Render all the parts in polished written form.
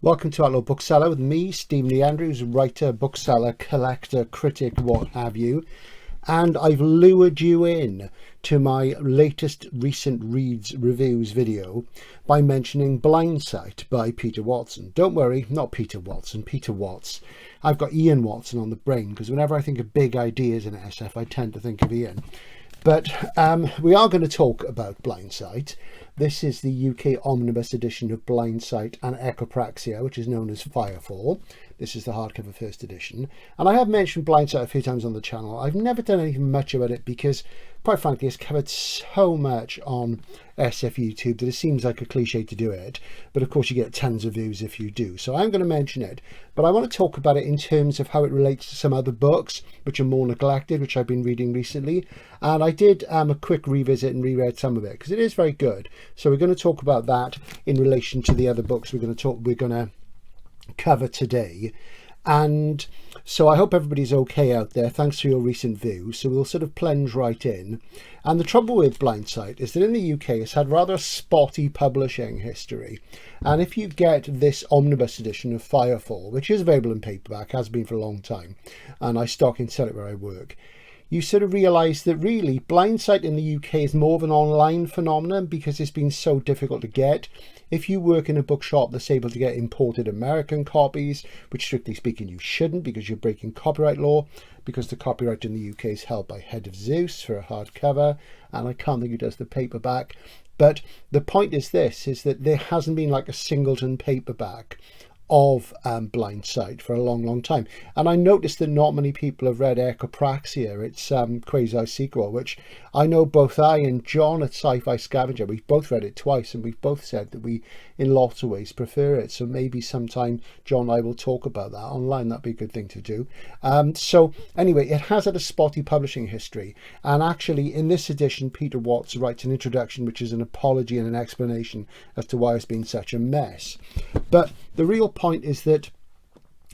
Welcome to Outlaw Bookseller with me, Stephen Lee Andrews, writer, bookseller, collector, critic, what have you. And I've lured you in to my latest recent reads reviews video by mentioning Blindsight by Peter Watson. Don't worry, not Peter Watson, Peter Watts. I've got Ian Watson on the brain because whenever I think of big ideas in SF, I tend to think of Ian. But we are going to talk about Blindsight. This is the UK omnibus edition of Blindsight and Echopraxia, which is known as Firefall. This is the hardcover first edition. And I have mentioned Blindsight a few times on the channel. I've never done anything much about it because, quite frankly, it's covered so much on SF YouTube that it seems like a cliche to do it. But of course, you get tons of views if you do. So I'm going to mention it. But I want to talk about it in terms of how it relates to some other books, which are more neglected, which I've been reading recently. And I did a quick revisit and reread some of it because it is very good. So we're going to talk about that in relation to the other books we're going to cover today. And so I hope everybody's okay out there. Thanks for your recent views. So we'll sort of plunge right in. And the trouble with Blindsight is that in the UK it's had rather a spotty publishing history. And if you get this omnibus edition of Firefall, which is available in paperback, has been for a long time, and I stock and sell it where I work, you sort of realise that really Blindsight in the UK is more of an online phenomenon because it's been so difficult to get. If you work in a bookshop that's able to get imported American copies, which strictly speaking you shouldn't because you're breaking copyright law, because the copyright in the UK is held by Head of Zeus for a hardcover, and I can't think who does the paperback. But the point is this, is that there hasn't been like a singleton paperback of Blindsight for a long time, and I noticed that not many people have read Echopraxia, its quasi sequel, which I know both I and John at Sci-Fi Scavenger, we've both read it twice and we've both said that we in lots of ways prefer it. So maybe sometime John and I will talk about that online. That'd be a good thing to do. So anyway, it has had a spotty publishing history, and actually in this edition Peter Watts writes an introduction which is an apology and an explanation as to why it's been such a mess. But the real point is that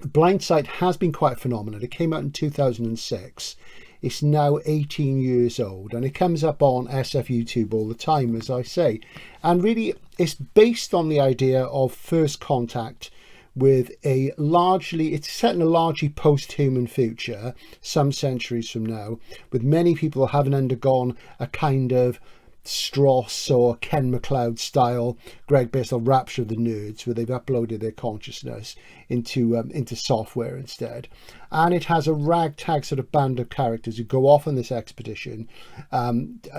Blindsight has been quite a phenomenon. It came out in 2006. It's now 18 years old and it comes up on SF YouTube all the time, as I say. And really, it's based on the idea of first contact with it's set in a largely post-human future, some centuries from now, with many people having undergone a kind of Strauss or Ken MacLeod style Greg Bissell rapture of the nerds, where they've uploaded their consciousness into software instead. And it has a ragtag sort of band of characters who go off on this expedition,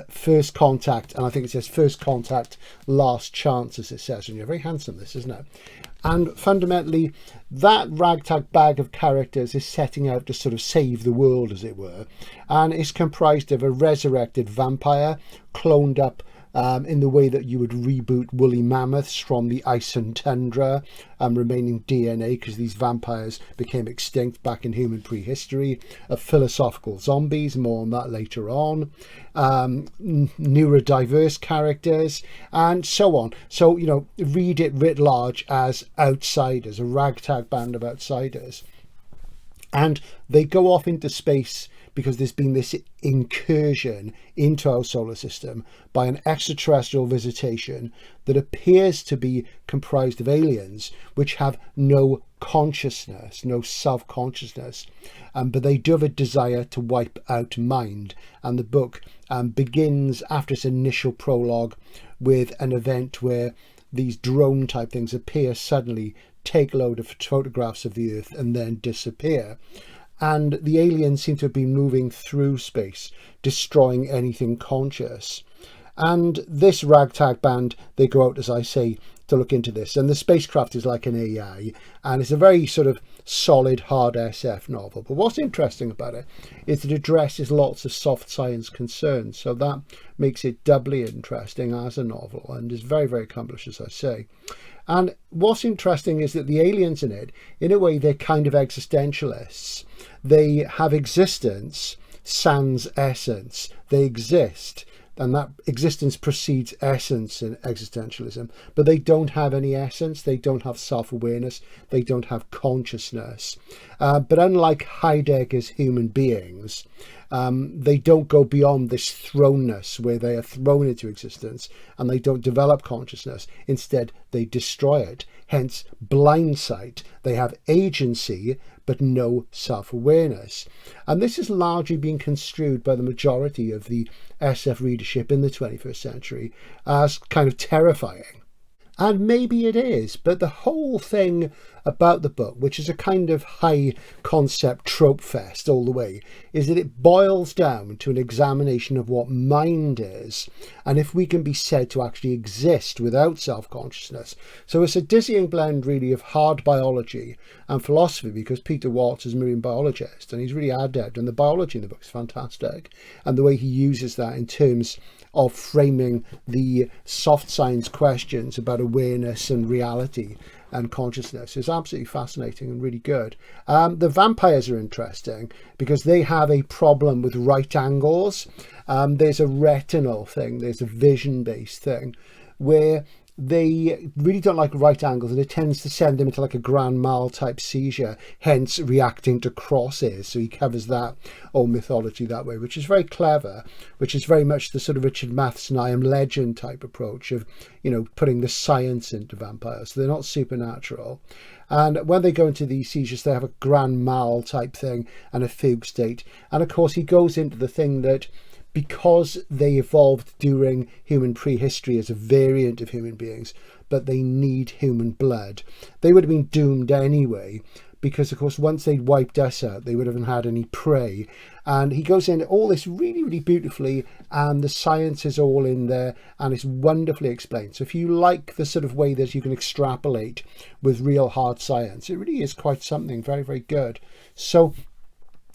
first contact, and I think it says first contact, last chance, as it says, and you're very handsome, this, isn't it? And fundamentally, that ragtag bag of characters is setting out to sort of save the world, as it were. And it's comprised of a resurrected vampire, cloned up in the way that you would reboot woolly mammoths from the ice and tundra, remaining DNA because these vampires became extinct back in human prehistory, of philosophical zombies, more on that later on, neurodiverse characters, and so on. So, you know, read it writ large as outsiders, a ragtag band of outsiders. And they go off into space because there's been this incursion into our solar system by an extraterrestrial visitation that appears to be comprised of aliens which have no consciousness, no self-consciousness, but they do have a desire to wipe out mind. And the book begins after its initial prologue with an event where these drone type things appear suddenly, take a load of photographs of the Earth and then disappear. And the aliens seem to have been moving through space, destroying anything conscious. And this ragtag band, they go out, as I say, to look into this. And the spacecraft is like an AI, and it's a very sort of solid, hard SF novel. But what's interesting about it is that it addresses lots of soft science concerns. So that makes it doubly interesting as a novel, and is very, very accomplished, as I say. And what's interesting is that the aliens in it, in a way, they're kind of existentialists. They have existence sans essence. They exist, and that existence precedes essence in existentialism, but they don't have any essence, they don't have self-awareness, they don't have consciousness. But unlike Heidegger's human beings, they don't go beyond this thrownness where they are thrown into existence and they don't develop consciousness. Instead, they destroy it. Hence, blindsight. They have agency, but no self-awareness. And this is largely being construed by the majority of the SF readership in the 21st century as kind of terrifying. And maybe it is, but the whole thing about the book, which is a kind of high concept trope fest all the way, is that it boils down to an examination of what mind is and if we can be said to actually exist without self-consciousness. So it's a dizzying blend really of hard biology and philosophy, because Peter Watts is a marine biologist and he's really adept, and the biology in the book is fantastic, and the way he uses that in terms of framing the soft science questions about awareness and reality and consciousness is absolutely fascinating and really good. The vampires are interesting because they have a problem with right angles. There's a retinal thing, there's a vision-based thing where they really don't like right angles, and it tends to send them into like a grand mal type seizure, hence reacting to crosses. So he covers that old mythology that way, which is very clever, which is very much the sort of Richard Matheson I Am Legend type approach of, you know, putting the science into vampires. So they're not supernatural. And when they go into these seizures, they have a grand mal type thing and a fugue state. And of course, he goes into the thing that because they evolved during human prehistory as a variant of human beings, but they need human blood, they would have been doomed anyway, because of course once they'd wiped us out, they would have had any prey. And he goes into all this really, really beautifully, and the science is all in there and it's wonderfully explained. So if you like the sort of way that you can extrapolate with real hard science, it really is quite something very, very good. So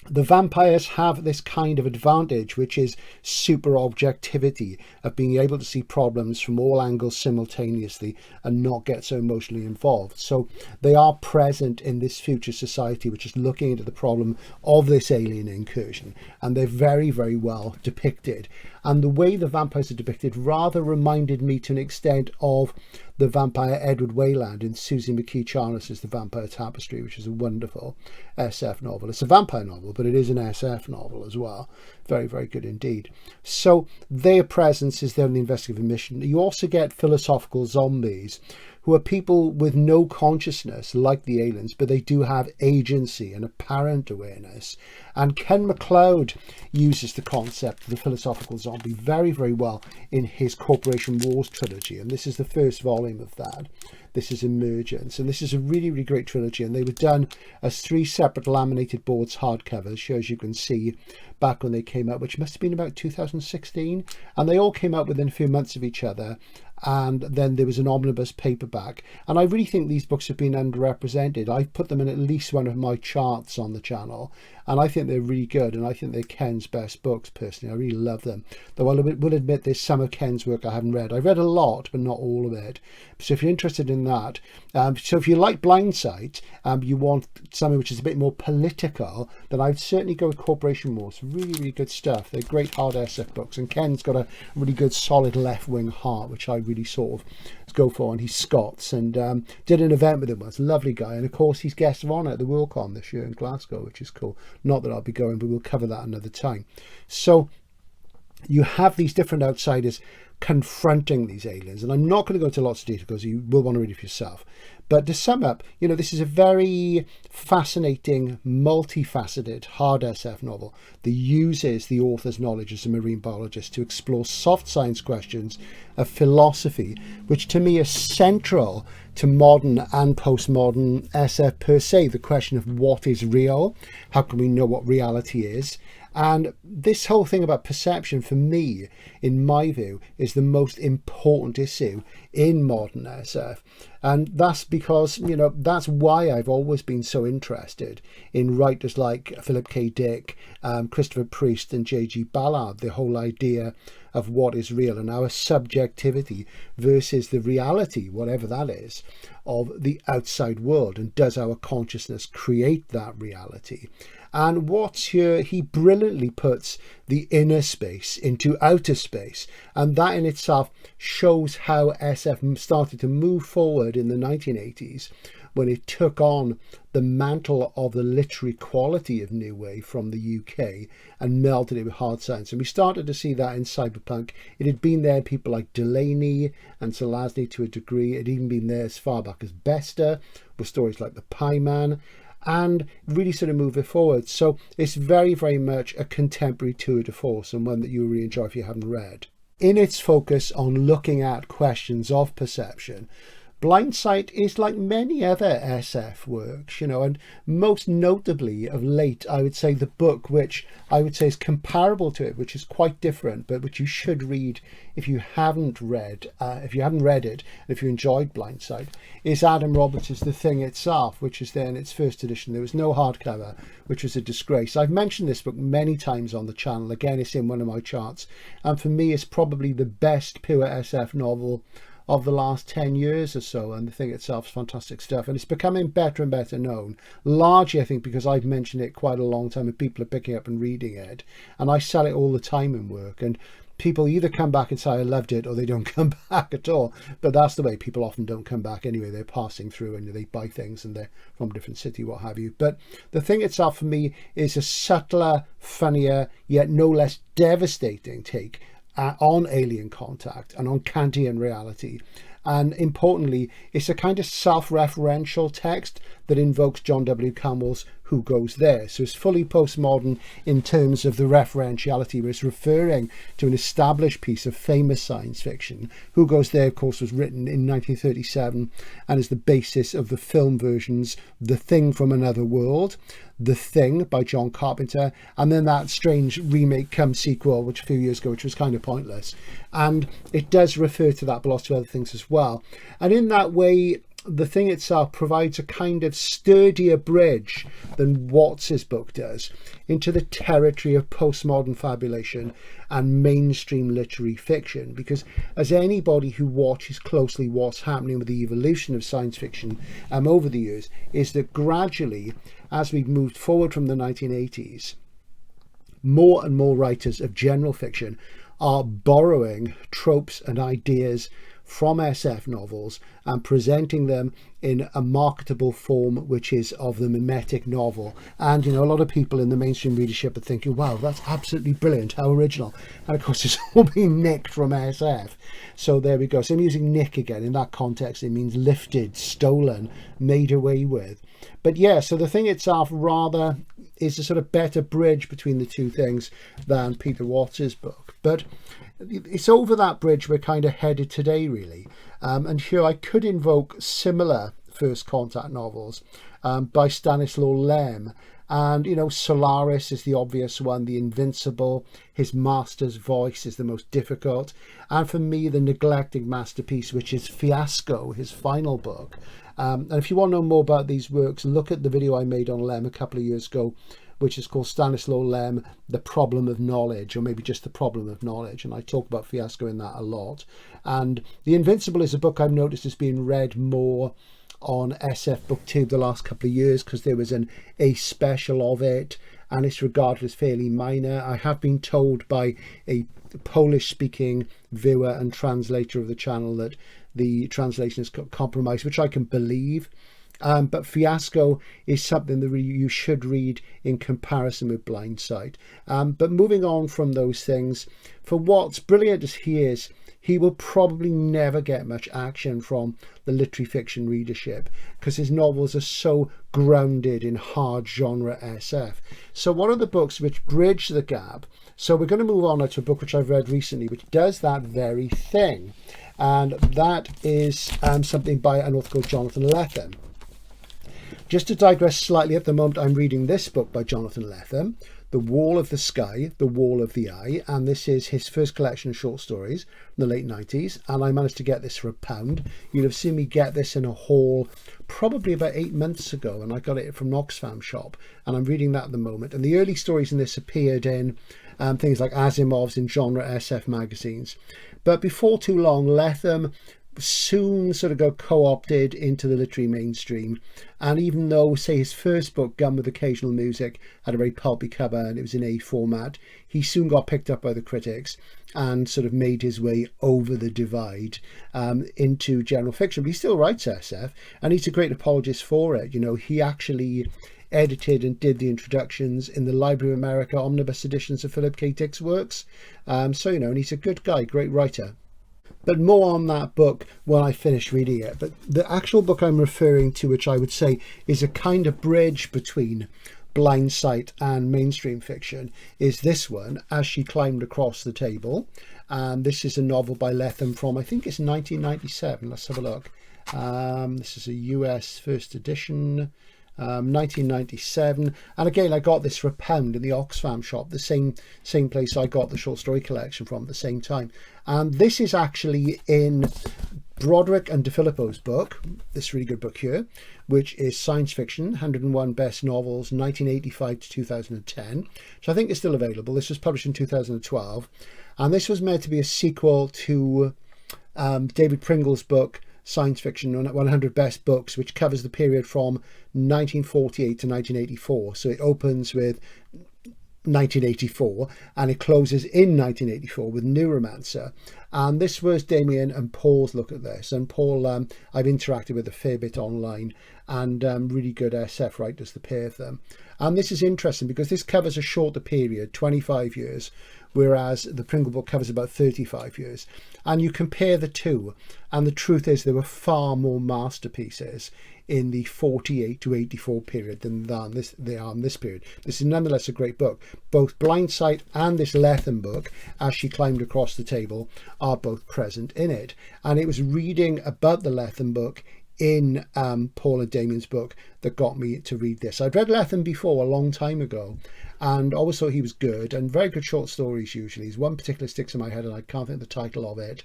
the vampires have this kind of advantage, which is super objectivity, of being able to see problems from all angles simultaneously and not get so emotionally involved. So they are present in this future society, which is looking into the problem of this alien incursion, and they're very, very well depicted. And the way the vampires are depicted rather reminded me to an extent of the vampire Edward Wayland in Susie McKee Charles's The Vampire Tapestry, which is a wonderful SF novel. It's a vampire novel, but it is an SF novel as well. Very, very good indeed. So their presence is there in the investigative mission. You also get philosophical zombies, who are people with no consciousness like the aliens, but they do have agency and apparent awareness. And Ken MacLeod uses the concept of the philosophical zombie very, very well in his Corporation Wars trilogy. And this is the first volume of that. This is Emergence. And this is a really, really great trilogy. And they were done as 3 separate laminated boards hardcovers, show as you can see, back when they came out, which must have been about 2016. And they all came out within a few months of each other. And then there was an omnibus paperback, and I really think these books have been underrepresented. I've put them in at least one of my charts on the channel, and I think they're really good, and I think they're Ken's best books personally. I really love them, though I will admit there's some of Ken's work I haven't read. I've read a lot, but not all of it. So if you're interested in that, so if you like Blindsight, you want something which is a bit more political, then I'd certainly go with Corporation Wars. Really, really good stuff. They're great hard SF books, and Ken's got a really good solid left-wing heart, which I really sort of go for, and he's Scots, and did an event with him once. Lovely guy, and of course he's guest of honour at the Worldcon this year in Glasgow, which is cool. Not that I'll be going, but we'll cover that another time. So you have these different outsiders confronting these aliens, and I'm not going to go into lots of detail because you will want to read it for yourself. But to sum up, you know, this is a very fascinating, multifaceted, hard SF novel that uses the author's knowledge as a marine biologist to explore soft science questions of philosophy, which to me is central to modern and postmodern SF per se. The question of what is real, how can we know what reality is? And this whole thing about perception, for me, in my view, is the most important issue in modern SF. And that's because, you know, that's why I've always been so interested in writers like Philip K. Dick, Christopher Priest and J.G. Ballard, the whole idea of what is real and our subjectivity versus the reality, whatever that is, of the outside world. And does our consciousness create that reality? And what's here, he brilliantly puts the inner space into outer space. And that in itself shows how SF started to move forward in the 1980s when it took on the mantle of the literary quality of New Wave from the UK and melted it with hard science. And we started to see that in cyberpunk. It had been there, people like Delaney and Selazny to a degree. It had even been there as far back as Bester, with stories like The Pie Man, and really sort of move it forward. So it's very, very much a contemporary tour de force, and one that you really enjoy if you haven't read. In its focus on looking at questions of perception, Blindsight is like many other SF works, you know, and most notably of late, I would say the book which I would say is comparable to it, which is quite different, but which you should read if you haven't read it, and if you enjoyed Blindsight, is Adam Roberts' The Thing Itself, which is there in its first edition. There was no hardcover, which was a disgrace. I've mentioned this book many times on the channel. Again, it's in one of my charts, and for me, it's probably the best pure SF novel of the last 10 years or so, and The Thing Itself is fantastic stuff, and it's becoming better and better known, largely I think because I've mentioned it quite a long time and people are picking up and reading it, and I sell it all the time in work, and people either come back and say I loved it or they don't come back at all. But that's the way. People often don't come back anyway. They're passing through and they buy things and they're from a different city, what have you. But The Thing Itself for me is a subtler, funnier, yet no less devastating take on alien contact and on Kantian reality. And importantly, it's a kind of self-referential text that invokes John W. Campbell's Who Goes There. So it's fully postmodern in terms of the referentiality, where it's referring to an established piece of famous science fiction. Who Goes There, of course, was written in 1937 and is the basis of the film versions The Thing from Another World, The Thing by John Carpenter, and then that strange remake cum sequel, which a few years ago, which was kind of pointless. And it does refer to that, but lots of other things as well. And in that way, The Thing Itself provides a kind of sturdier bridge than Watts's book does into the territory of postmodern fabulation and mainstream literary fiction, because as anybody who watches closely what's happening with the evolution of science fiction over the years, is that gradually, as we've moved forward from the 1980s, more and more writers of general fiction are borrowing tropes and ideas from SF novels and presenting them in a marketable form, which is of the mimetic novel. And, you know, a lot of people in the mainstream readership are thinking, wow, that's absolutely brilliant, how original. And of course, it's all been nicked from SF. So there we go. So I'm using nick again. In that context, it means lifted, stolen, made away with. But yeah, so The Thing Itself rather is a sort of better bridge between the two things than Peter Watts's book. But it's over that bridge we're kind of headed today, really. And here I could invoke similar first contact novels by Stanislaw Lem. And, you know, Solaris is the obvious one, The Invincible, his master's voice is the most difficult. And for me, the neglected masterpiece, which is Fiasco, his final book. And if you want to know more about these works, look at the video I made on Lem a couple of years ago, which is called Stanislaw Lem, The Problem of Knowledge, or maybe just The Problem of Knowledge. And I talk about Fiasco in that a lot. And The Invincible is a book I've noticed has been read more on SF BookTube the last couple of years, because there was an Ace special of it, and it's regarded as fairly minor. I have been told by a Polish-speaking viewer and translator of the channel that the translation is compromised, which I can believe. But Fiasco is something that you should read in comparison with Blindsight. But moving on from those things, for Watts, brilliant as he is, he will probably never get much action from the literary fiction readership because his novels are so grounded in hard genre SF. So one of the books which bridge the gap, so we're going to move on to a book which I've read recently, which does that very thing. And that is something by an author called Jonatham Lethem. Just to digress slightly, at the moment I'm reading this book by Jonatham Lethem, The Wall of the Sky, The Wall of the Eye, and this is his first collection of short stories from the late 90s, and I managed to get this for £1. You'll have seen me get this in a haul probably about 8 months ago, and I got it from Oxfam shop, and I'm reading that at the moment. And the early stories in this appeared in things like Asimov's in genre SF magazines. But before too long, Lethem soon sort of got co-opted into the literary mainstream. And even though, say, his first book, Gun with Occasional Music, had a very pulpy cover and it was in A format, he soon got picked up by the critics and sort of made his way over the divide into general fiction. But he still writes SF, and he's a great apologist for it. You know, he actually edited and did the introductions in the Library of America omnibus editions of Philip K. Dick's works. So, you know, and he's a good guy, great writer. But more on that book when I finish reading it. But the actual book I'm referring to, which I would say is a kind of bridge between Blindsight and mainstream fiction, is this one, As She Climbed Across the Table. And this is a novel by Lethem from, I think it's 1997. Let's have a look. This is a US first edition. 1997, and again I got this for £1 in the Oxfam shop, the same place I got the short story collection from at the same time. And this is actually in Broderick and DeFilippo's book, this really good book here, which is Science Fiction 101 Best Novels 1985 to 2010, which I think is still available. This was published in 2012, and this was meant to be a sequel to David Pringle's book Science Fiction 100 Best Books, which covers the period from 1948 to 1984. So it opens with 1984 and it closes in 1984 with Neuromancer. And this was Damien and Paul's look at this. And Paul, I've interacted with a fair bit online, and really good SF writers, the pair of them. And this is interesting because this covers a shorter period, 25 years, whereas the Pringle book covers about 35 years. And you compare the two, and the truth is there were far more masterpieces in the 48 to 84 period than they are in this period. This is nonetheless a great book. Both Blindsight and this Lethem book, As She Climbed Across the Table, are both present in it. And it was reading about the Lethem book in Paul and Damien's book that got me to read this. I'd read Lethem before a long time ago and always thought he was good, and very good short stories usually. There's one particular sticks in my head and I can't think of the title of it,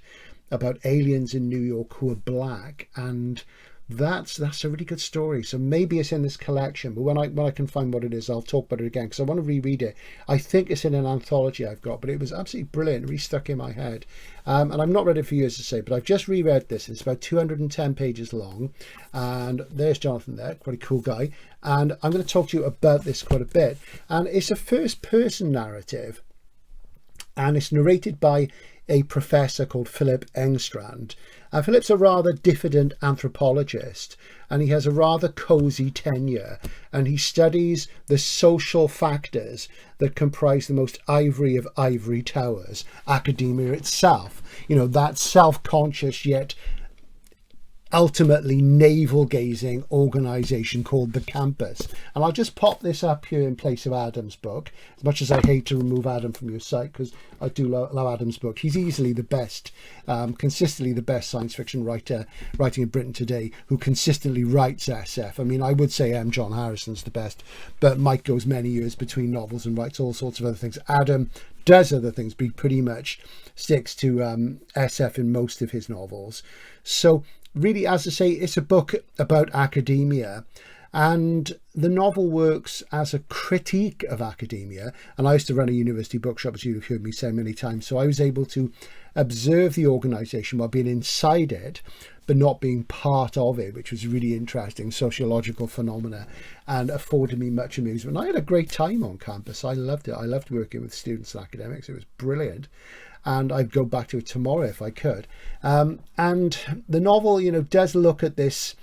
about aliens in New York who are black, and that's a really good story. So maybe it's in this collection, but when I can find what it is, I'll talk about it again because I want to reread it. I think it's in an anthology I've got, but it was absolutely brilliant, really stuck in my head. And I've not read it for years to say, but I've just reread this. It's about 210 pages long, and there's Jonatham there, quite a cool guy, and I'm going to talk to you about this quite a bit. And it's a first person narrative, and it's narrated by a professor called Philip Engstrand. And Philip's a rather diffident anthropologist, and he has a rather cosy tenure, and he studies the social factors that comprise the most ivory of ivory towers, academia itself. You know, that self-conscious yet ultimately navel-gazing organisation called the campus. And I'll just pop this up here in place of Adam's book, as much as I hate to remove Adam from your site, because I do love Adam's book. He's easily the best, consistently the best science fiction writer writing in Britain today, who consistently writes SF. I mean, I would say John Harrison's the best, but Mike goes many years between novels and writes all sorts of other things. Adam does other things, but he pretty much sticks to SF in most of his novels. So really, as I say, it's a book about academia, and the novel works as a critique of academia. And I used to run a university bookshop, as you've heard me say many times, so I was able to observe the organisation while being inside it, but not being part of it, which was really interesting sociological phenomena and afforded me much amusement. I had a great time on campus. I loved it. I loved working with students and academics. It was brilliant. And I'd go back to it tomorrow if I could. And the novel, you know, does look at this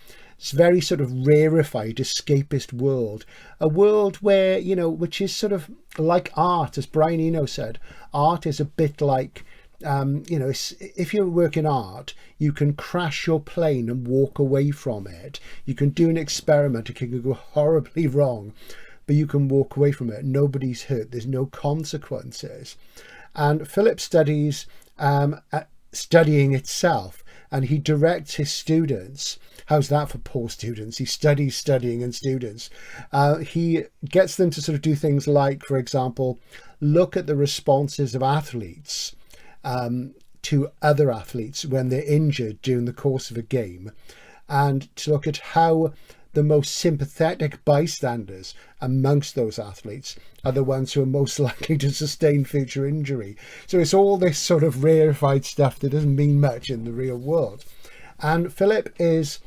very sort of rarefied, escapist world, a world where, you know, which is sort of like art, as Brian Eno said. Art is a bit like, you know, if you work in art, you can crash your plane and walk away from it. You can do an experiment, it can go horribly wrong, but you can walk away from it. Nobody's hurt. There's no consequences. And Philip studies studying itself, and he directs his students. How's that for poor students? He studies studying and students. He gets them to sort of do things like, for example, look at the responses of athletes to other athletes when they're injured during the course of a game, and to look at how the most sympathetic bystanders amongst those athletes are the ones who are most likely to sustain future injury. So it's all this sort of rarefied stuff that doesn't mean much in the real world. And Philip is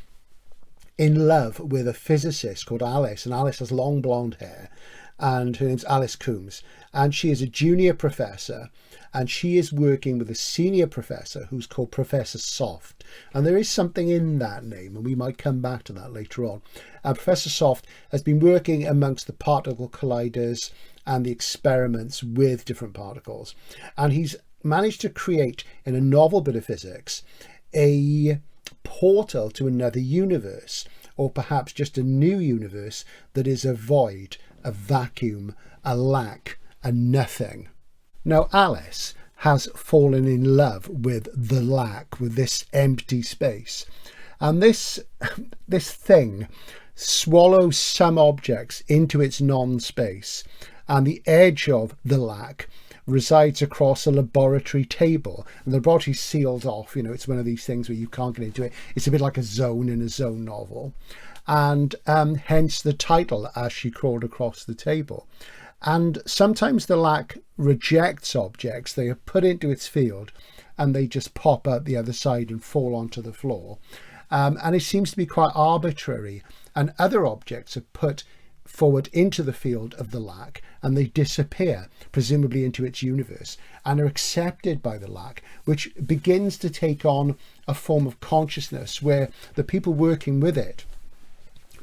in love with a physicist called Alice, and Alice has long blonde hair, and her name's Alice Coombs, and she is a junior professor, and she is working with a senior professor who's called Professor Soft. And there is something in that name, and we might come back to that later on. Professor Soft has been working amongst the particle colliders and the experiments with different particles, and he's managed to create, in a novel bit of physics, a portal to another universe, or perhaps just a new universe that is a void, a vacuum, a lack, a nothing. Now Alice has fallen in love with the lack, with this empty space, and this thing swallows some objects into its non-space, and the edge of the lack resides across a laboratory table, and the laboratory's sealed off. You know, it's one of these things where you can't get into it. It's a bit like a zone in a zone novel, and hence the title, As She Crawled Across the Table. And sometimes the lack rejects objects. They are put into its field and they just pop out the other side and fall onto the floor, and it seems to be quite arbitrary, and other objects are put forward into the field of the lack and they disappear, presumably into its universe, and are accepted by the lack, which begins to take on a form of consciousness where the people working with it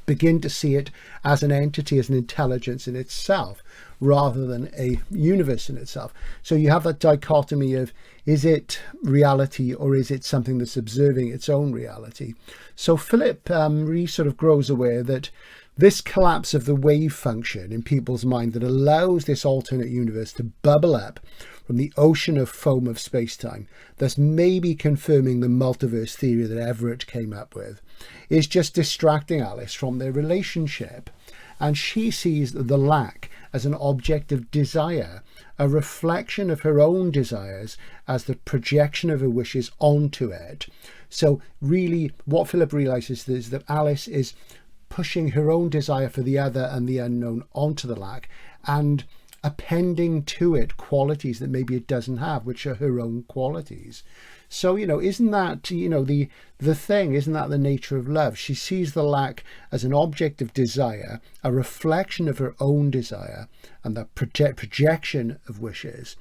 begin to see it as an entity, as an intelligence in itself, rather than a universe in itself. So you have that dichotomy of, is it reality or is it something that's observing its own reality? So Philip really sort of grows aware that this collapse of the wave function in people's mind that allows this alternate universe to bubble up from the ocean of foam of space-time, thus maybe confirming the multiverse theory that Everett came up with, is just distracting Alice from their relationship. And she sees the lack as an object of desire, a reflection of her own desires as the projection of her wishes onto it. So really what Philip realizes is that Alice is pushing her own desire for the other and the unknown onto the lack, and appending to it qualities that maybe it doesn't have, which are her own qualities. So, you know, isn't that, you know, the thing, isn't that the nature of love? She sees the lack as an object of desire, a reflection of her own desire, and the projection of wishes.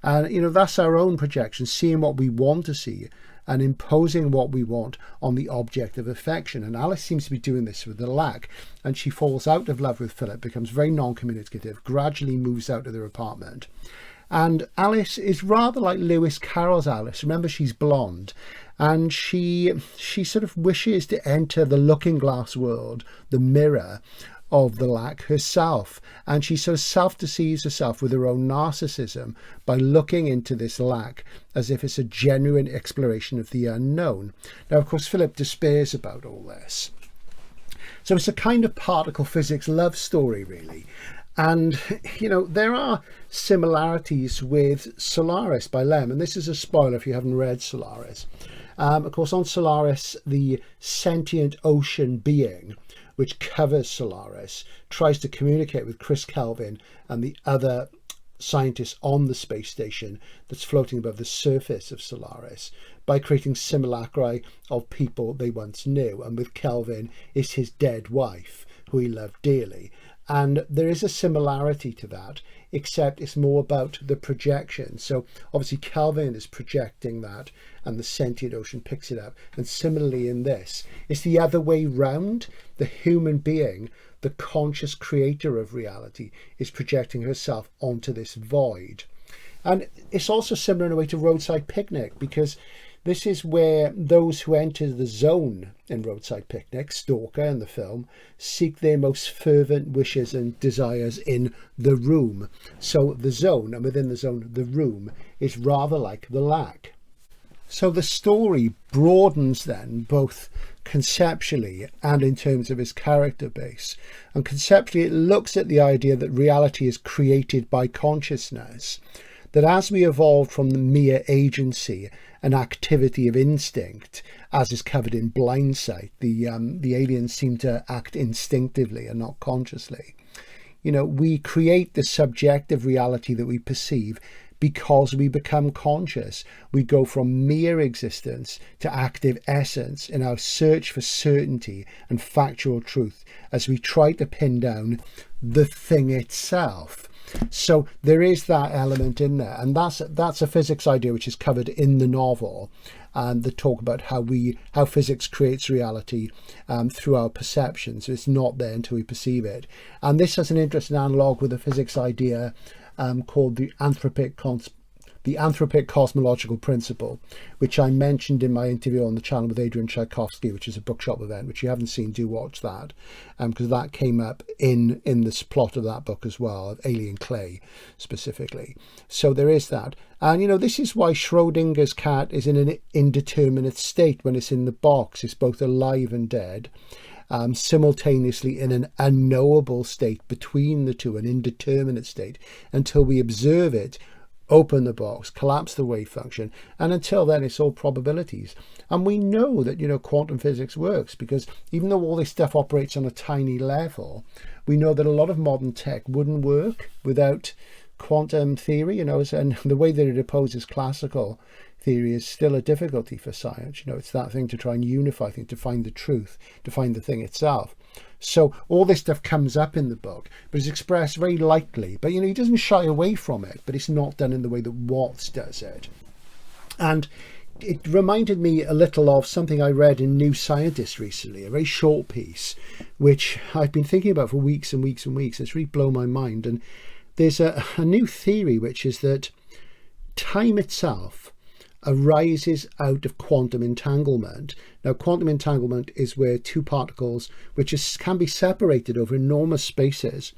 And, you know, that's our own projection, seeing what we want to see and imposing what we want on the object of affection. And Alice seems to be doing this with the lack, and she falls out of love with Philip, becomes very non-communicative, gradually moves out of their apartment. And Alice is rather like Lewis Carroll's Alice. Remember, she's blonde, and she sort of wishes to enter the looking glass world, the mirror of the lack herself, and she sort of self-deceives herself with her own narcissism by looking into this lack as if it's a genuine exploration of the unknown. Now, of course, Philip despairs about all this. So it's a kind of particle physics love story, really. And, you know, there are similarities with Solaris by Lem, and this is a spoiler if you haven't read Solaris. Of course, on Solaris, the sentient ocean being, which covers Solaris, tries to communicate with Chris Kelvin and the other scientists on the space station that's floating above the surface of Solaris by creating simulacra of people they once knew. And with Kelvin is his dead wife, who he loved dearly. And there is a similarity to that, except it's more about the projection. So obviously Kelvin is projecting that and the sentient ocean picks it up. And similarly in this, it's the other way round. The human being, the conscious creator of reality, is projecting herself onto this void. And it's also similar in a way to Roadside Picnic, because this is where those who enter the zone in Roadside Picnic, Stalker in the film, seek their most fervent wishes and desires in the room. So the zone, and within the zone, the room, is rather like the lack. So the story broadens then, both conceptually and in terms of its character base. And conceptually, it looks at the idea that reality is created by consciousness, that as we evolved from the mere agency and activity of instinct, as is covered in Blindsight, the aliens seem to act instinctively and not consciously. You know, we create the subjective reality that we perceive because we become conscious. We go from mere existence to active essence in our search for certainty and factual truth as we try to pin down the thing itself. So there is that element in there, and that's a physics idea which is covered in the novel, and the talk about how physics creates reality through our perception. So it's not there until we perceive it. And this has an interesting analogue with a physics idea called the anthropic cosmological principle, which I mentioned in my interview on the channel with Adrian Tchaikovsky, which is a bookshop event, which you haven't seen, do watch that, because that came up in this plot of that book as well, of Alien Clay specifically. So there is that. And, you know, this is why Schrodinger's cat is in an indeterminate state when it's in the box. It's both alive and dead. Simultaneously in an unknowable state between the two, an indeterminate state, until we observe it, open the box, collapse the wave function, and until then it's all probabilities. And we know that, you know, quantum physics works, because even though all this stuff operates on a tiny level, we know that a lot of modern tech wouldn't work without quantum theory, you know, and the way that it opposes classical theory is still a difficulty for science. You know, it's that thing to try and unify things, to find the truth, to find the thing itself. So all this stuff comes up in the book, but it's expressed very lightly. But, you know, he doesn't shy away from it, but it's not done in the way that Watts does it. And it reminded me a little of something I read in New Scientist recently, a very short piece, which I've been thinking about for weeks and weeks and weeks. It's really blown my mind. And there's a new theory, which is that time itself arises out of quantum entanglement. Now, quantum entanglement is where two particles, which can be separated over enormous spaces,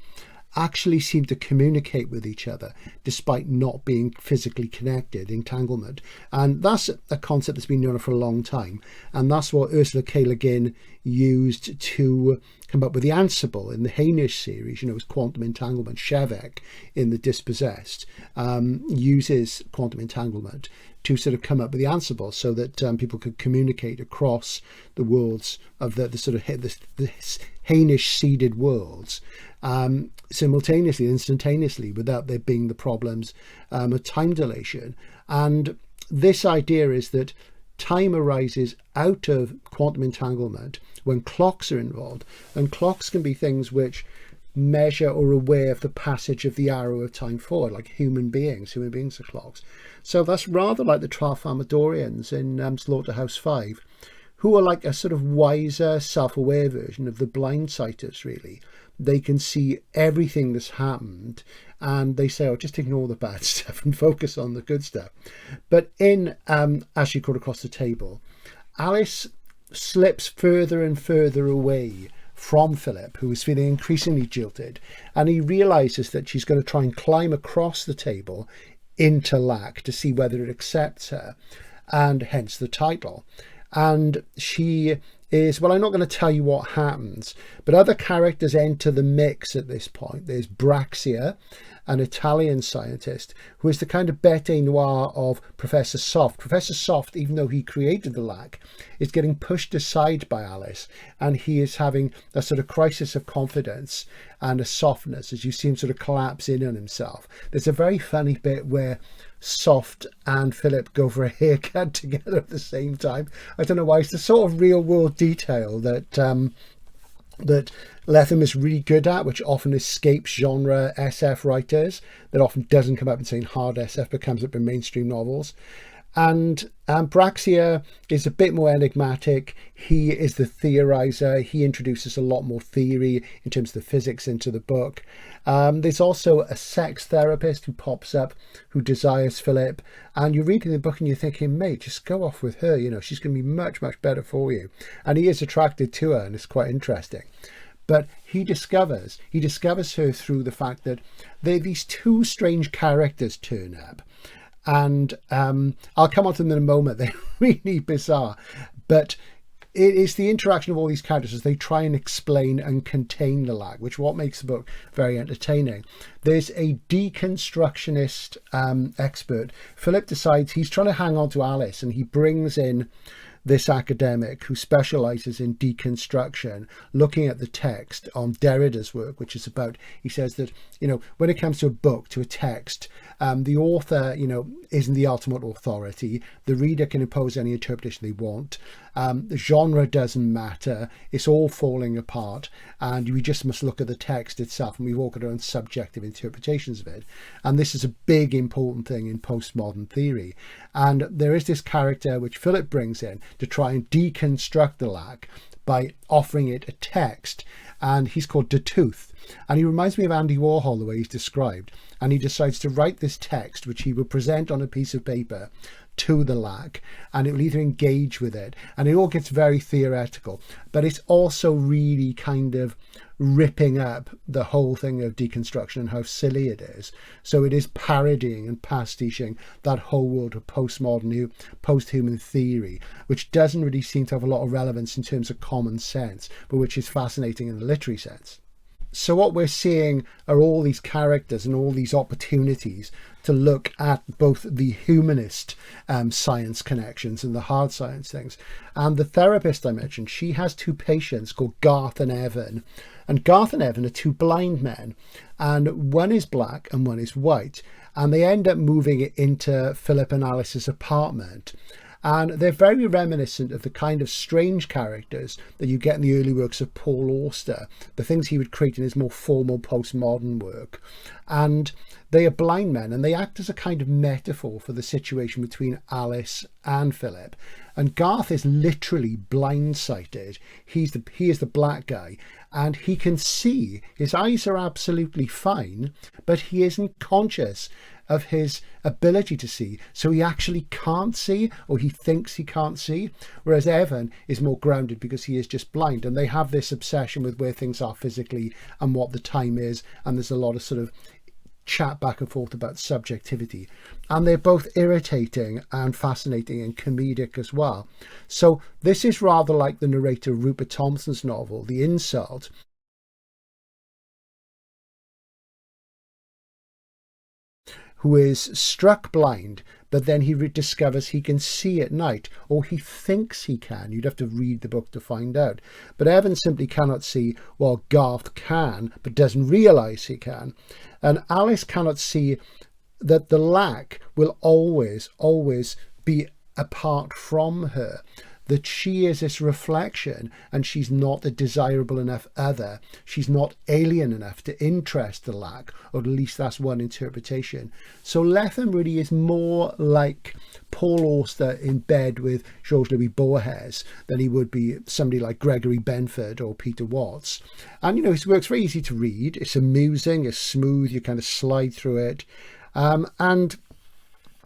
actually seem to communicate with each other despite not being physically connected, entanglement. And that's a concept that's been known for a long time. And that's what Ursula K. Le Guin used to come up with the Ansible in the Hainish series. You know, it's quantum entanglement. Shevek in The Dispossessed uses quantum entanglement to sort of come up with the Ansible, so that people could communicate across the worlds of the sort of the Hainish seeded worlds simultaneously, instantaneously, without there being the problems of time dilation. And this idea is that time arises out of quantum entanglement when clocks are involved, and clocks can be things which measure or aware of the passage of the arrow of time forward, like human beings are clocks. So that's rather like the Tralfamadorians in Slaughterhouse 5, who are like a sort of wiser, self-aware version of the Blindsighters, really. They can see everything that's happened, and they say, oh, just ignore the bad stuff and focus on the good stuff. But in As She Crawled Across the Table, Alice slips further and further away from Philip, who is feeling increasingly jilted, and he realizes that she's going to try and climb across the table into lack to see whether it accepts her, and hence the title. And she is, well, I'm not going to tell you what happens, but other characters enter the mix at this point. There's Braxia, an Italian scientist, who is the kind of bête noire of Professor Soft. Professor Soft, even though he created the lack, is getting pushed aside by Alice, and he is having a sort of crisis of confidence and a softness as you see him sort of collapse in on himself. There's a very funny bit where Soft and Philip go for a haircut together at the same time. I don't know why. It's the sort of real world detail that that Lethem is really good at, which often escapes genre SF writers, that often doesn't come up in saying hard SF, but comes up in mainstream novels. And Braxia is a bit more enigmatic. He is the theorizer. He introduces a lot more theory in terms of the physics into the book. There's also a sex therapist who pops up, who desires Philip. And you're reading the book and you're thinking, mate, just go off with her. You know, she's going to be much, much better for you. And he is attracted to her, and it's quite interesting. But he discovers her through the fact that these two strange characters turn up. And I'll come on to them in a moment. They're really bizarre. But it is the interaction of all these characters as they try and explain and contain the lack, which is what makes the book very entertaining. There's a deconstructionist expert. Philip decides he's trying to hang on to Alice, and he brings in this academic who specializes in deconstruction, looking at the text on Derrida's work, which is about, he says that, when it comes to a book, to a text, the author, isn't the ultimate authority. The reader can impose any interpretation they want. The genre doesn't matter. It's all falling apart, and we just must look at the text itself, and we've all got our own subjective interpretations of it. And this is a big important thing in postmodern theory. And there is this character which Philip brings in to try and deconstruct the lack by offering it a text, and he's called De Tooth. And he reminds me of Andy Warhol, the way he's described. And he decides to write this text, which he will present on a piece of paper to the lack, and it will either engage with it, and it all gets very theoretical, but it's also really kind of ripping up the whole thing of deconstruction and how silly it is. So it is parodying and pastiching that whole world of postmodern, post-human theory, which doesn't really seem to have a lot of relevance in terms of common sense, but which is fascinating in a literary sense. So what we're seeing are all these characters and all these opportunities to look at both the humanist science connections and the hard science things. And the therapist I mentioned, she has two patients called Garth and Evan. And Garth and Evan are two blind men. And one is black and one is white. And they end up moving into Philip and Alice's apartment. And they're very reminiscent of the kind of strange characters that you get in the early works of Paul Auster, the things he would create in his more formal postmodern work. And they are blind men, and they act as a kind of metaphor for the situation between Alice and Philip. And Garth is literally blindsighted. He is the black guy, and he can see. His eyes are absolutely fine, but he isn't conscious of his ability to see, so he actually can't see, or he thinks he can't see, whereas Evan is more grounded because he is just blind. And they have this obsession with where things are physically and what the time is, and there's a lot of sort of chat back and forth about subjectivity, and they're both irritating and fascinating and comedic as well. So this is rather like the narrator of Rupert Thompson's novel The Insult, who is struck blind, but then he discovers he can see at night, or he thinks he can. You'd have to read the book to find out. But Evan simply cannot see, while Garth can, but doesn't realise he can. And Alice cannot see that the lack will always, always be apart from her, that she is this reflection, and she's not a desirable enough other. She's not alien enough to interest the lack, or at least that's one interpretation. So Lethem really is more like Paul Auster in bed with Georges-Louis Borges than he would be somebody like Gregory Benford or Peter Watts. And his work's very easy to read. It's amusing, it's smooth, you kind of slide through it. And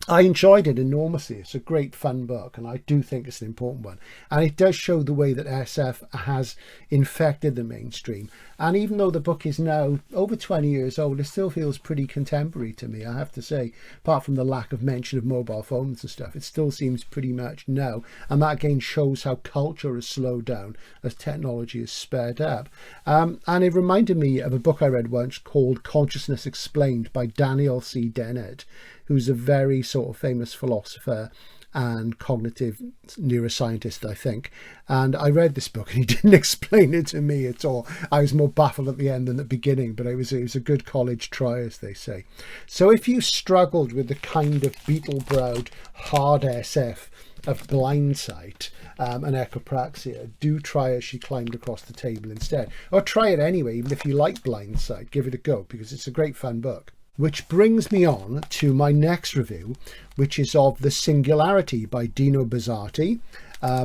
I enjoyed it enormously. It's a great fun book, and I do think it's an important one. And it does show the way that SF has infected the mainstream. And even though the book is now over 20 years old, it still feels pretty contemporary to me, I have to say. Apart from the lack of mention of mobile phones and stuff, it still seems pretty much now. And that again shows how culture has slowed down as technology has sped up. And it reminded me of a book I read once called Consciousness Explained by Daniel C. Dennett, who's a very sort of famous philosopher and cognitive neuroscientist, I think. And I read this book and he didn't explain it to me at all. I was more baffled at the end than the beginning, but it was a good college try, as they say. So if you struggled with the kind of beetle-browed hard SF of Blindsight and Echopraxia, do try As She Climbed Across the Table instead. Or try it anyway, even if you like Blindsight, give it a go, because it's a great fun book. Which brings me on to my next review, which is of The Singularity by Dino Buzzatti,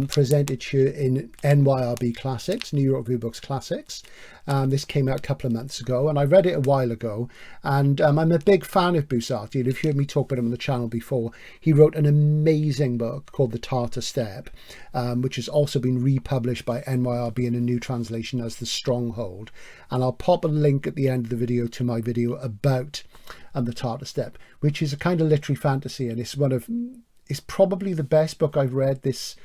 presented here in NYRB Classics, New York Review Books Classics. This came out a couple of months ago, and I read it a while ago, and I'm a big fan of Buzzatti. If you've heard me talk about him on the channel before, he wrote an amazing book called The Tartar Step, which has also been republished by NYRB in a new translation as The Stronghold. And I'll pop a link at the end of the video to my video about The Tartar Step, which is a kind of literary fantasy, and it's probably the best book I've read this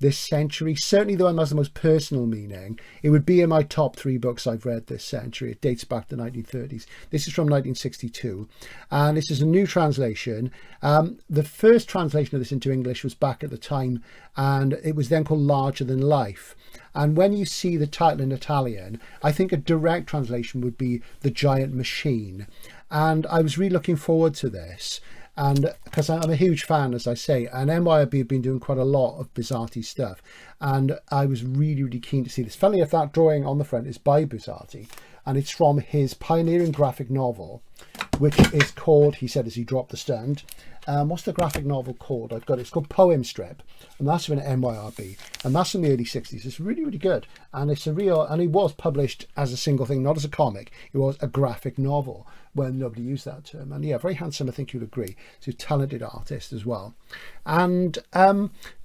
this century. Certainly the one that has the most personal meaning. It would be in my top 3 books I've read this century. It dates back to the 1930s. This is from 1962, and this is a new translation. The first translation of this into English was back at the time, and it was then called Larger Than Life. And when you see the title in Italian, I think a direct translation would be The Giant Machine. And I was really looking forward to this. And because I'm a huge fan, as I say, and MYOB have been doing quite a lot of Buzzati stuff, and I was really, really keen to see this. Funnily enough, that drawing on the front is by Buzzati, and it's from his pioneering graphic novel, which is called, he said as he dropped the stand, what's the graphic novel called? I've got it. It's called Poem Strip, and that's from an MYRB, and that's from the early 60s. It's really, really good, and it's a real, and it was published as a single thing, not as a comic. It was a graphic novel when nobody used that term, and yeah, very handsome. I think you'll agree. He's a talented artist as well, and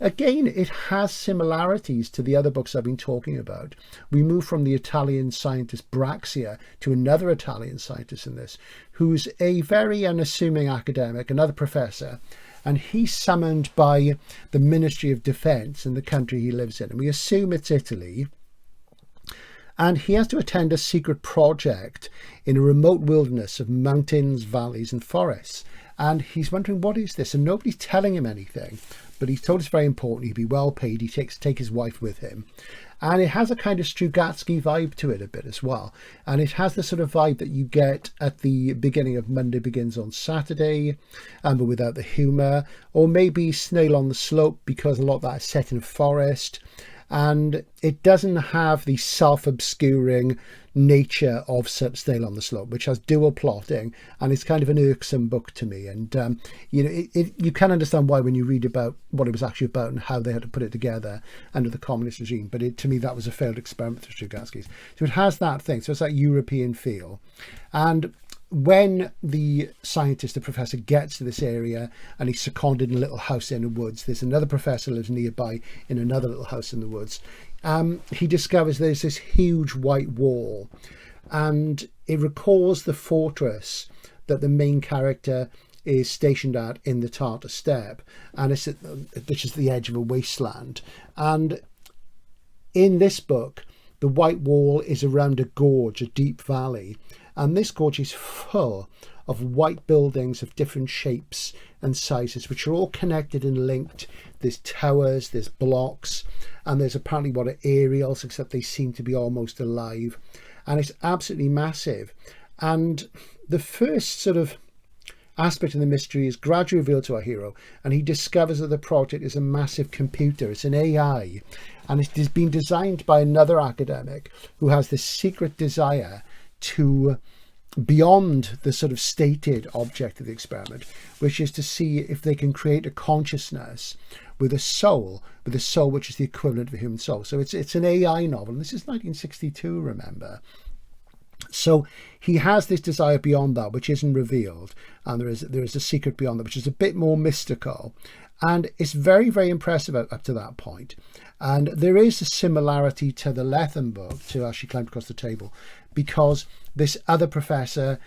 again, it has similarities to the other books I've been talking about. We move from the Italian scientist Braxia to another Italian scientist in this, who's a very unassuming academic, another professor, and he's summoned by the Ministry of Defence in the country he lives in, and we assume it's Italy. And he has to attend a secret project in a remote wilderness of mountains, valleys and forests. And he's wondering, what is this? And nobody's telling him anything, but he's told it's very important. He'd be well paid. He take his wife with him. And it has a kind of Strugatsky vibe to it a bit as well. And it has the sort of vibe that you get at the beginning of Monday Begins on Saturday, but without the humour. Or maybe Snail on the Slope, because a lot of that is set in a forest. And it doesn't have the self-obscuring nature of Snail on the Slope, which has dual plotting, and it's kind of an irksome book to me. And you know, you can understand why when you read about what it was actually about and how they had to put it together under the communist regime. But to me, that was a failed experiment for Strugatsky's. So it has that thing. So it's that European feel. And when the scientist, the professor, gets to this area and he's seconded in a little house in the woods, there's another professor lives nearby in another little house in the woods. He discovers there's this huge white wall, and it recalls the fortress that the main character is stationed at in the Tartar Steppe, and it's which is the edge of a wasteland. And in this book, the white wall is around a gorge, a deep valley. And this gorge is full of white buildings of different shapes and sizes, which are all connected and linked. There's towers, there's blocks, and there's apparently what are aerials, except they seem to be almost alive. And it's absolutely massive. And the first sort of aspect of the mystery is gradually revealed to our hero, and he discovers that the project is a massive computer. It's an AI, and it has been designed by another academic who has this secret desire to beyond the sort of stated object of the experiment, which is to see if they can create a consciousness with a soul which is the equivalent of a human soul. So it's an AI novel, and this is 1962, remember. So he has this desire beyond that, which isn't revealed, and there is a secret beyond that, which is a bit more mystical, and it's very, very impressive up to that point. And there is a similarity to the Lethem book, to Actually Climbed Across the Table, because this other professor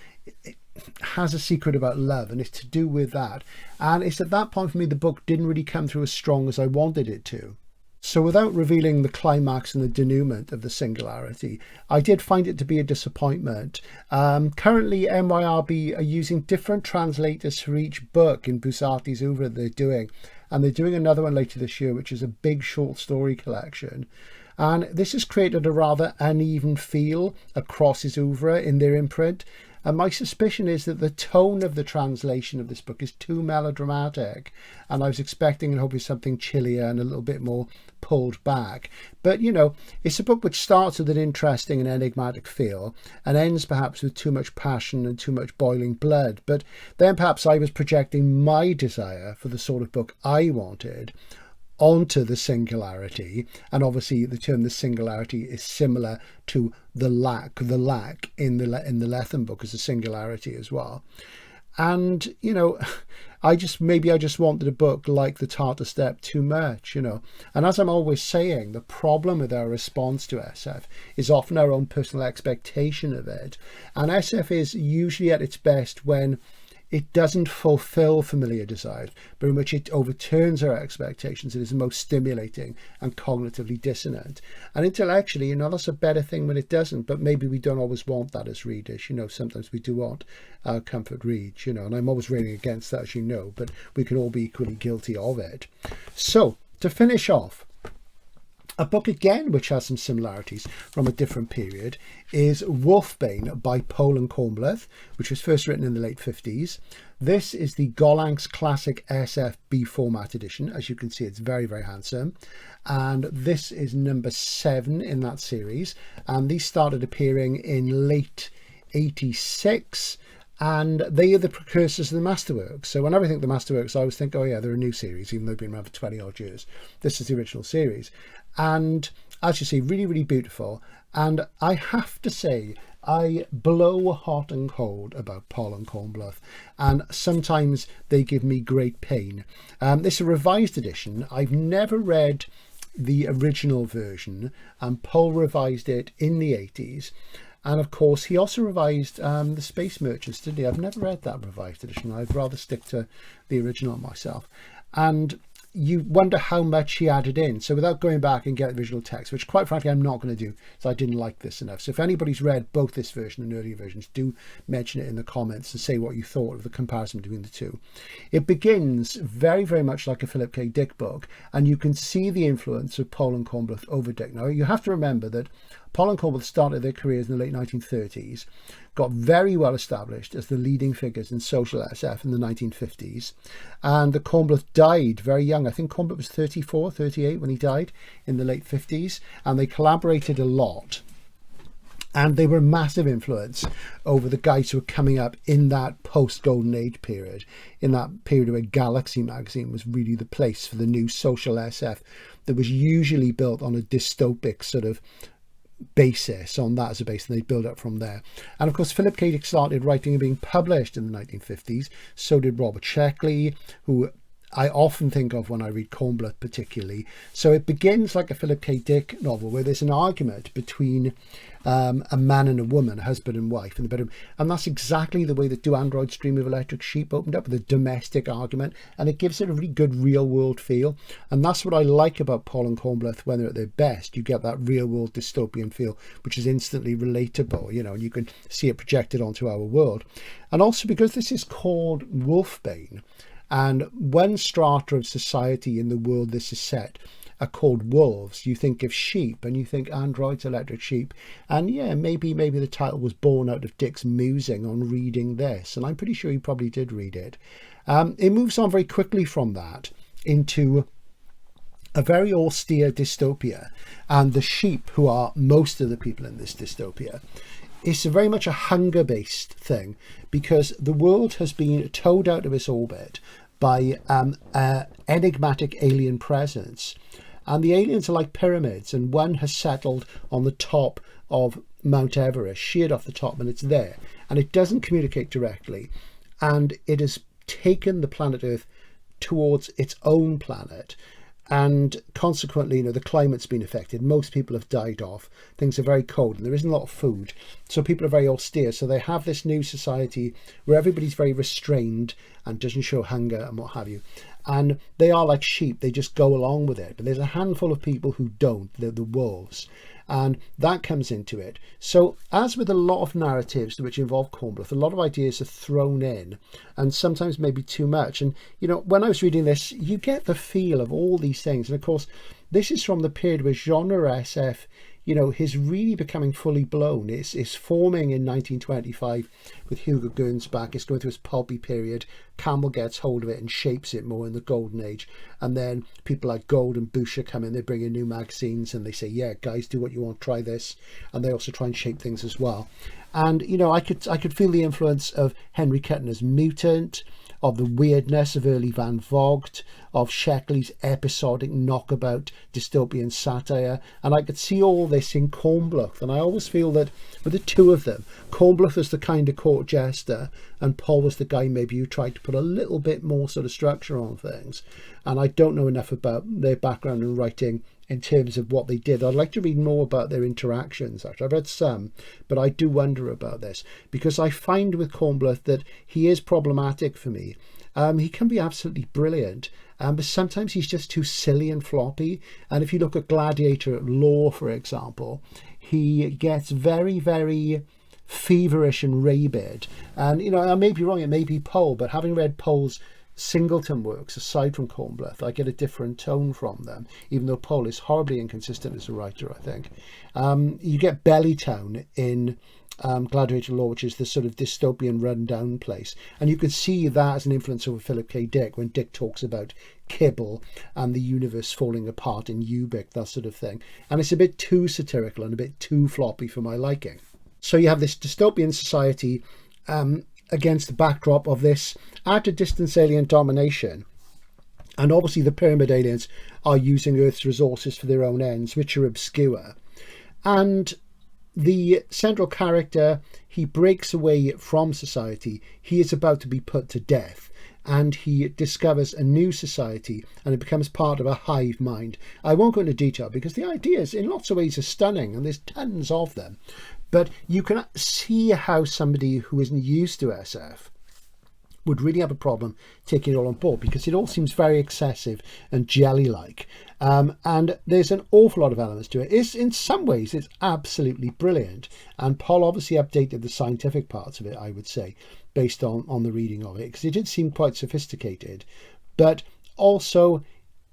has a secret about love, and it's to do with that. And it's at that point for me the book didn't really come through as strong as I wanted it to. So without revealing the climax and the denouement of the Singularity, I did find it to be a disappointment. Currently, MYRB are using different translators for each book in Buzzati's oeuvre they're doing. And they're doing another one later this year, which is a big short story collection. And this has created a rather uneven feel across his oeuvre in their imprint. And my suspicion is that the tone of the translation of this book is too melodramatic, and I was expecting and hoping something chillier and a little bit more pulled back. But, you know, it's a book which starts with an interesting and enigmatic feel and ends perhaps with too much passion and too much boiling blood. But then perhaps I was projecting my desire for the sort of book I wanted onto the Singularity, and obviously the term the Singularity is similar to the lack in the Lethem book as a singularity as well. And you know, I just wanted a book like the Tartar Steppe too much, you know. And as I'm always saying, the problem with our response to SF is often our own personal expectation of it. And SF is usually at its best when it doesn't fulfill familiar desires, but in which it overturns our expectations and is the most stimulating and cognitively dissonant. And intellectually, that's a better thing when it doesn't, but maybe we don't always want that as readers. Sometimes we do want comfort reads, and I'm always railing against that, as you know, but we can all be equally guilty of it. So, to finish off, a book again which has some similarities from a different period is Wolfbane by Pohl and Kornbluth, which was first written in the late 50s. This is the Gollancz Classic SF B format edition. As you can see, it's very, very handsome. And this is number 7 in that series. And these started appearing in late 86. And they are the precursors of the Masterworks. So whenever I think the Masterworks, I always think, oh yeah, they're a new series, even though they've been around for 20 odd years. This is the original series. And as you see, really, really beautiful. And I have to say, I blow hot and cold about Pohl and Kornbluth, and sometimes they give me great pain. This is a revised edition. I've never read the original version, and Pohl revised it in the 80s. And of course, he also revised the Space Merchants, didn't he? I've never read that revised edition. I'd rather stick to the original myself. And you wonder how much he added in. So without going back and getting the original text, which quite frankly I'm not going to do, so I didn't like this enough. So if anybody's read both this version and earlier versions, do mention it in the comments and say what you thought of the comparison between the two. It begins very, very much like a Philip K. Dick book, and you can see the influence of Pohl and Kornbluth over Dick. Now you have to remember that Pohl and Kornbluth started their careers in the late 1930s, got very well established as the leading figures in social SF in the 1950s, and the Kornbluth died very young. I think Kornbluth was 34, 38 when he died in the late 50s, and they collaborated a lot. And they were a massive influence over the guys who were coming up in that post-Golden Age period, in that period where Galaxy magazine was really the place for the new social SF that was usually built on a dystopic sort of basis, on that as a base, and they build up from there. And of course, Philip K. Dick started writing and being published in the 1950s. So did Robert Sheckley, who I often think of when I read Kornbluth particularly. So it begins like a Philip K. Dick novel where there's an argument between a man and a woman, a husband and wife in the bedroom. And that's exactly the way that Do Androids Dream of Electric Sheep opened up, with a domestic argument. And it gives it a really good real world feel. And that's what I like about Pohl and Kornbluth when they're at their best. You get that real world dystopian feel, which is instantly relatable, and you can see it projected onto our world. And also because this is called Wolfbane, and one strata of society in the world this is set are called wolves. You think of sheep and you think androids, electric sheep. And yeah, maybe the title was born out of Dick's musing on reading this. And I'm pretty sure he probably did read it. It moves on very quickly from that into a very austere dystopia. And the sheep, who are most of the people in this dystopia, it's very much a hunger-based thing, because the world has been towed out of its orbit by enigmatic alien presence. And the aliens are like pyramids, and one has settled on the top of Mount Everest, sheared off the top, and it's there. And it doesn't communicate directly. And it has taken the planet Earth towards its own planet. And consequently, the climate's been affected. Most people have died off. Things are very cold and there isn't a lot of food. So people are very austere. So they have this new society where everybody's very restrained and doesn't show hunger and what have you. And they are like sheep. They just go along with it. But there's a handful of people who don't. They're the wolves. And that comes into it. So as with a lot of narratives which involve Kornbluth, a lot of ideas are thrown in, and sometimes maybe too much. And, when I was reading this, you get the feel of all these things. And of course, this is from the period where genre SF, is really becoming fully blown. It's forming in 1925 with Hugo Gernsback. It's going through its pulpy period. Campbell gets hold of it and shapes it more in the golden age. And then people like Gold and Boucher come in. They bring in new magazines and they say, yeah, guys, do what you want, try this. And they also try and shape things as well. And, I could feel the influence of Henry Kuttner's Mutant, of the weirdness of early Van Vogt, of Sheckley's episodic knockabout dystopian satire. And I could see all this in Kornbluth. And I always feel that with the two of them, Kornbluth was the kind of court jester and Pohl was the guy maybe who tried to put a little bit more sort of structure on things. And I don't know enough about their background in writing in terms of what they did. I'd like to read more about their interactions. Actually, I've read some, but I do wonder about this, because I find with Kornbluth that he is problematic for me. He can be absolutely brilliant, but sometimes he's just too silly and floppy. And if you look at Gladiator Law, for example, he gets very, very feverish and rabid. And, you know, I may be wrong, it may be Pohl, but having read Pohl's Singleton works, aside from Kornbluth, I get a different tone from them, even though Pohl is horribly inconsistent as a writer, I think. You get Bellytown in Gladiator Law, which is the sort of dystopian run-down place. And you can see that as an influence over Philip K. Dick, when Dick talks about Kibble and the universe falling apart in Ubik, that sort of thing. And it's a bit too satirical and a bit too floppy for my liking. So you have this dystopian society against the backdrop of this at a distance alien domination. And obviously the pyramid aliens are using Earth's resources for their own ends, which are obscure. And the central character, he breaks away from society. He is about to be put to death, and he discovers a new society, and it becomes part of a hive mind. I won't go into detail because the ideas in lots of ways are stunning, and there's tons of them. But you can see how somebody who isn't used to SF would really have a problem taking it all on board, because it all seems very excessive and jelly-like. And there's an awful lot of elements to it. In some ways, it's absolutely brilliant. And Pohl obviously updated the scientific parts of it, I would say, based on the reading of it, because it did seem quite sophisticated. But also,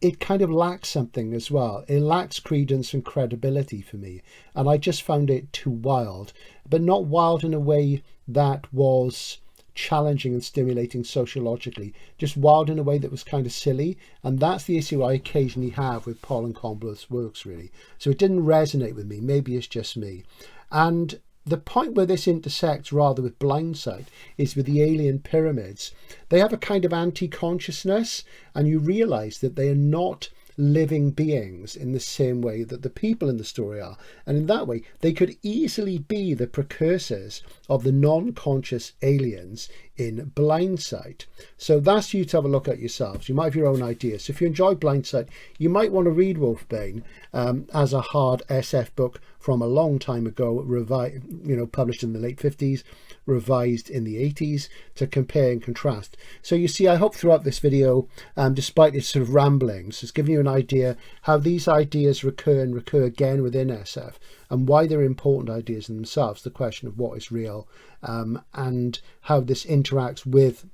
it kind of lacks something as well. It lacks credence and credibility for me. And I just found it too wild, but not wild in a way that was challenging and stimulating sociologically, just wild in a way that was kind of silly. And that's the issue I occasionally have with Pohl and Kornbluth's works, really. So it didn't resonate with me. Maybe it's just me. And the point where this intersects rather with Blindsight is with the alien pyramids. They have a kind of anti-consciousness, and you realize that they are not living beings in the same way that the people in the story are. And in that way, they could easily be the precursors of the non-conscious aliens in Blindsight. So that's for you to have a look at yourselves. You might have your own ideas. So if you enjoy Blindsight, you might want to read Wolfbane as a hard SF book from a long time ago, published in the late 50s, revised in the 80s, to compare and contrast. So you see, I hope throughout this video, despite its sort of ramblings, it's given you an idea how these ideas recur and recur again within SF, and why they're important ideas in themselves, the question of what is real, and how this interacts with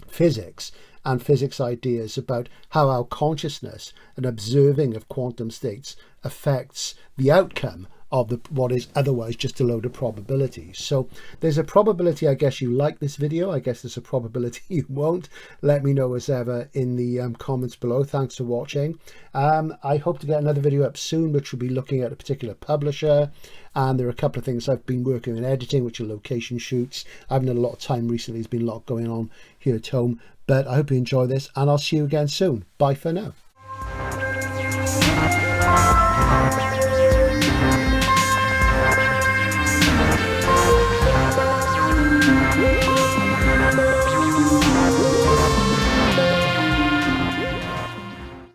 physics and physics ideas about how our consciousness and observing of quantum states affects the outcome of what is otherwise just a load of probabilities. So there's a probability, I guess, you like this video. I guess there's a probability you won't. Let me know as ever in the comments below. Thanks for watching. I hope to get another video up soon, which will be looking at a particular publisher. And there are a couple of things I've been working on editing, which are location shoots. I haven't had a lot of time recently. There's been a lot going on here at home. But I hope you enjoy this, and I'll see you again soon. Bye for now.